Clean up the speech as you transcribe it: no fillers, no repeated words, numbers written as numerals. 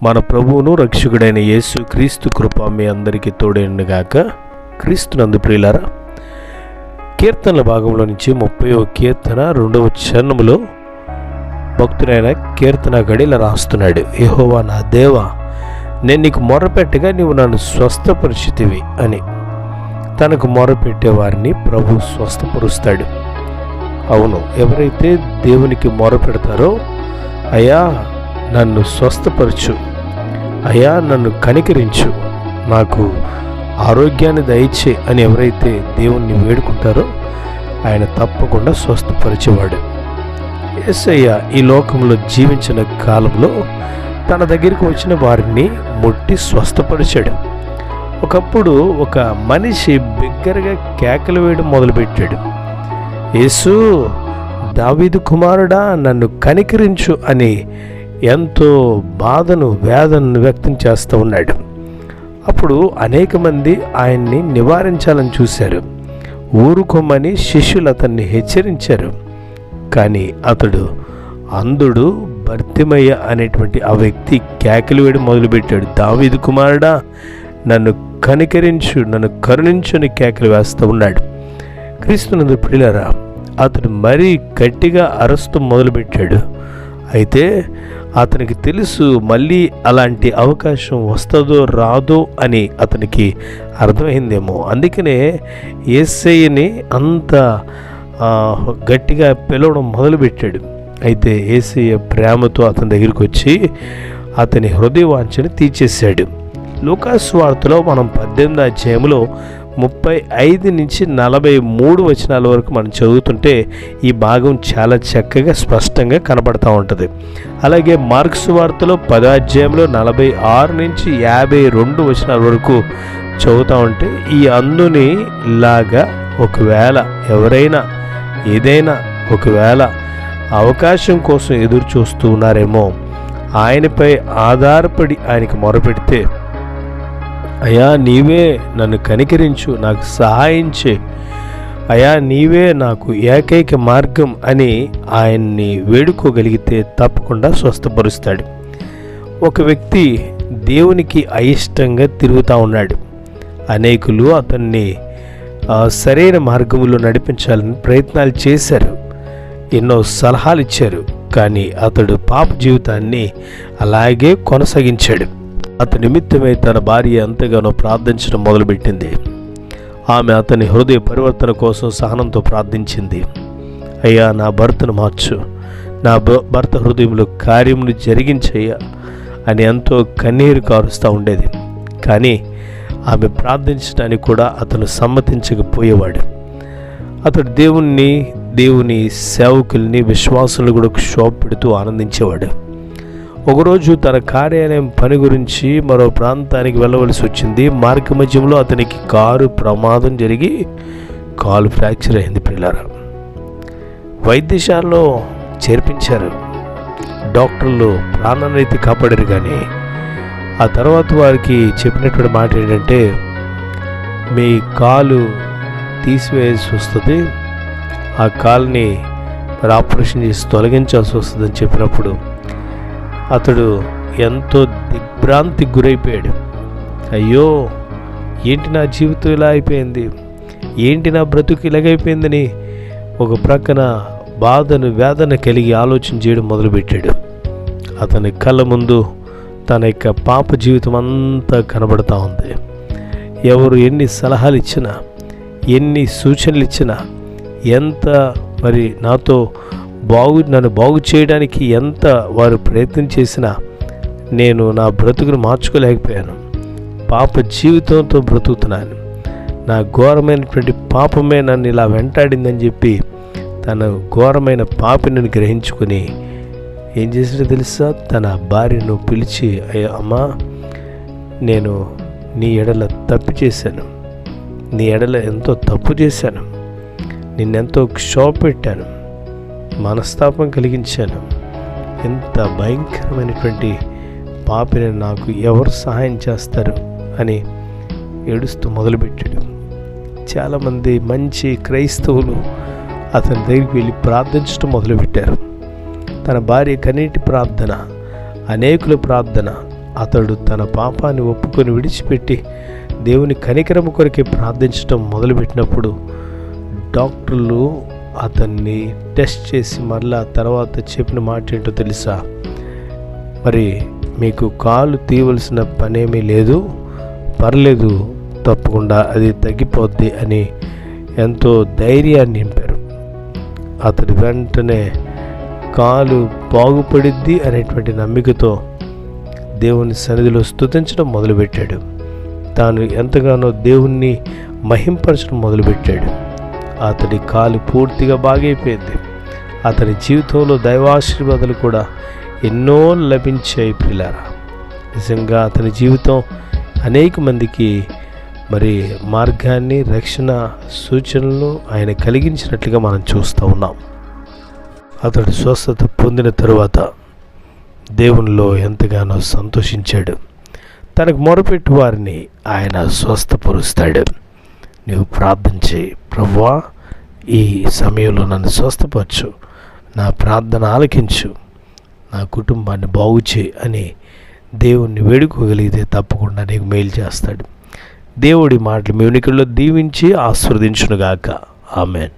మన ప్రభువును రక్షకుడైన యేసు క్రీస్తు కృప మీ అందరికీ తోడైనగాక. క్రీస్తునందు ప్రియులారా, కీర్తనల భాగంలో నుంచి 30వ కీర్తన 2వ చరణములో భక్తుడైన కీర్తన గడిలా రాస్తున్నాడు. యెహోవా నా దేవా, నేను నీకు మొరపెట్టగా నీవు నన్ను స్వస్థపరిచితివి అని. తనకు మొరపెట్టే వారిని ప్రభు స్వస్థపరుస్తాడు. అవును, ఎవరైతే దేవునికి మొరపెడతారో, అయ్యా నన్ను స్వస్థపరచు, అయ్యా నన్ను కనికరించు, నాకు ఆరోగ్యాన్ని దయచే అని ఎవరైతే దేవుణ్ణి వేడుకుంటారో ఆయన తప్పకుండా స్వస్థపరిచేవాడు. యేసయ్య ఈ లోకంలో జీవించిన కాలంలో తన దగ్గరికి వచ్చిన వారిని ముట్టి స్వస్థపరిచాడు. ఒకప్పుడు ఒక మనిషి బిగ్గరగా కేకలు వేయడం మొదలుపెట్టాడు. యేసు, దావీదు కుమారుడా, నన్ను కనికరించు అని ఎంతో బాధను వేదనను వ్యక్తం చేస్తూ ఉన్నాడు. అప్పుడు అనేక మంది ఆయన్ని నివారించాలని చూశారు. ఊరుకోమని శిష్యులు అతన్ని హెచ్చరించారు. కానీ అతడు అంధుడు బర్తిమయ్య అనేటువంటి ఆ వ్యక్తి కేకలు వేయడం మొదలుపెట్టాడు. దావీదు కుమారుడా, నన్ను కనికరించు, నన్ను కరుణించు అని కేకలు వేస్తూ ఉన్నాడు. క్రీస్తునందు ప్రియులారా, అతడు మరీ గట్టిగా అరస్తూ మొదలుపెట్టాడు. అయితే అతనికి తెలుసు మళ్ళీ అలాంటి అవకాశం వస్తుందో రాదో అని అతనికి అర్థమైందేమో. అందుకనే యేసయ్యని అంత గట్టిగా పిలవడం మొదలుపెట్టాడు. అయితే యేసయ్య ప్రేమతో అతని దగ్గరికి వచ్చి అతని హృదయవాంఛను తీర్చేశాడు. లూకాసు వార్తలో మనం 18వ అధ్యాయంలో 35 నుంచి 43 వచనాల వరకు మనం చదువుతుంటే ఈ భాగం చాలా చక్కగా స్పష్టంగా కనబడతా ఉంటుంది. అలాగే మార్క్సు వార్తలో 10వ అధ్యాయంలో 46 నుంచి 52 వచనాల వరకు చదువుతూ ఉంటే ఈ అందుని లాగా ఒకవేళ ఎవరైనా ఏదైనా ఒకవేళ అవకాశం కోసం ఎదురు చూస్తూ ఉన్నారేమో, ఆయనపై ఆధారపడి ఆయనకి మొరపెడితే, అయ్యా నీవే నన్ను కనికరించు, నాకు సహాయం చే, అయ్యా నీవే నాకు ఏకైక మార్గం అని ఆయన్ని వేడుకోగలిగితే తప్పకుండా స్వస్థపరుస్తాడు. ఒక వ్యక్తి దేవునికి అయిష్టంగా తిరుగుతూ ఉన్నాడు. అనేకులు అతన్ని సరైన మార్గంలో నడిపించాలని ప్రయత్నాలు చేశారు, ఎన్నో సలహాలు ఇచ్చారు. కానీ అతడు పాప జీవితాన్ని అలాగే కొనసాగించాడు. అతని నిమిత్తమై తన భార్య ఎంతగానో ప్రార్థించడం మొదలుపెట్టింది. ఆమె అతని హృదయ పరివర్తన కోసం సహనంతో ప్రార్థించింది. అయ్యా నా భర్తను మార్చు, నా భర్త హృదయంలో కార్యమును జరిగించయ్యా అని ఎంతో కన్నీరు కారుస్తూ ఉండేది. కానీ ఆమె ప్రార్థించడానికి కూడా అతను సమ్మతించకపోయేవాడు. అతడు దేవుని సేవకుల్ని విశ్వాసులను కూడా క్షోభ పెడుతూ ఆనందించేవాడు. ఒకరోజు తన కార్యాలయం పని గురించి మరో ప్రాంతానికి వెళ్ళవలసి వచ్చింది. మార్గ మధ్యంలో అతనికి కారు ప్రమాదం జరిగి కాలు ఫ్రాక్చర్ అయింది. పిల్లరా, వైద్యశాలలో చేర్పించారు. డాక్టర్లు ప్రాణాన్నైతే కాపాడారు. కానీ ఆ తర్వాత వారికి చెప్పినటువంటి మాట ఏంటంటే, మీ కాలు తీసివేయాల్సి వస్తుంది, ఆ కాలుని మరి ఆపరేషన్ చేసి తొలగించాల్సి వస్తుందని చెప్పినప్పుడు అతడు ఎంతో దిగ్భ్రాంతికి గురైపోయాడు. అయ్యో, ఏంటి నా జీవితం ఇలా అయిపోయింది, ఏంటి నా బ్రతుకు ఇలాగైపోయిందని ఒక ప్రక్కన బాధను వేదన కలిగి ఆలోచన చేయడం మొదలుపెట్టాడు. అతని కళ్ళ ముందు తన యొక్క పాప జీవితం అంతా కనబడతా ఉంది. ఎవరు ఎన్ని సలహాలు ఇచ్చినా, ఎన్ని సూచనలు ఇచ్చినా, ఎంత మరి నన్ను బాగు చేయడానికి ఎంత వారు ప్రయత్నం చేసినా నేను నా బ్రతుకును మార్చుకోలేకపోయాను. పాప జీవితంతో బ్రతుకుతున్నాను, నా ఘోరమైనటువంటి పాపమే నన్ను ఇలా వెంటాడిందని చెప్పి తన ఘోరమైన పాపిని గ్రహించుకొని ఏం చేసినా తెలుసా, తన భార్యను పిలిచి, అమ్మా నేను నీ ఎడల తప్పు చేశాను, నీ ఎడల ఎంతో తప్పు చేశాను, నిన్నెంతో క్షోభ పెట్టాను, మనస్తాపం కలిగించాను, ఎంత భయంకరమైనటువంటి పాపిని నాకు ఎవరు సహాయం చేస్తారు అని ఏడుస్తూ మొదలుపెట్టాడు. చాలామంది మంచి క్రైస్తవులు అతని దగ్గరికి వెళ్ళి ప్రార్థించడం మొదలుపెట్టారు. తన భార్య కన్నీటి ప్రార్థన, అనేకుల ప్రార్థన, అతడు తన పాపాన్ని ఒప్పుకొని విడిచిపెట్టి దేవుని కనికరము కొరకే ప్రార్థించడం మొదలుపెట్టినప్పుడు డాక్టర్లు అతన్ని టెస్ట్ చేసి మళ్ళా తర్వాత చెప్పిన మాట ఏంటో తెలుసా? మరి మీకు కాలు తీయవలసిన పనేమీ లేదు, పర్లేదు, తప్పకుండా అది తగ్గిపోద్ది అని ఎంతో ధైర్యాన్ని నింపారు. అతడు వెంటనే కాలు బాగుపడిద్ది అనేటువంటి నమ్మికతో దేవుని సన్నిధిలో స్తుతించడం మొదలుపెట్టాడు. తాను ఎంతగానో దేవుణ్ణి మహింపరచడం మొదలుపెట్టాడు. అతడి కాలు పూర్తిగా బాగైపోయింది. అతని జీవితంలో దైవాశీర్వాదాలు కూడా ఎన్నో లభించాయి ప్రియులారా. నిజంగా అతని జీవితం అనేక మందికి మరి మార్గాన్ని, రక్షణ సూచనలు ఆయన కలిగించినట్లుగా మనం చూస్తూ ఉన్నాం. అతడు స్వస్థత పొందిన తరువాత దేవునిలో ఎంతగానో సంతోషించాడు. తనకు మొరపెట్టు వారిని ఆయన స్వస్థపరుస్తాడు. నువ్వు ప్రార్థన చేయి, ప్రభువా ఈ సమయంలో నన్ను స్వస్థపరచు, నా ప్రార్థన ఆలకించు, నా కుటుంబాన్ని బాగు చేయి అని దేవుణ్ణి వేడుకోగలిగితే తప్పకుండా నీకు మేలు చేస్తాడు. దేవుడి మాటలు మీ ఉనికిలో దీవించి ఆశీర్వదించునుగాక. ఆమేన్.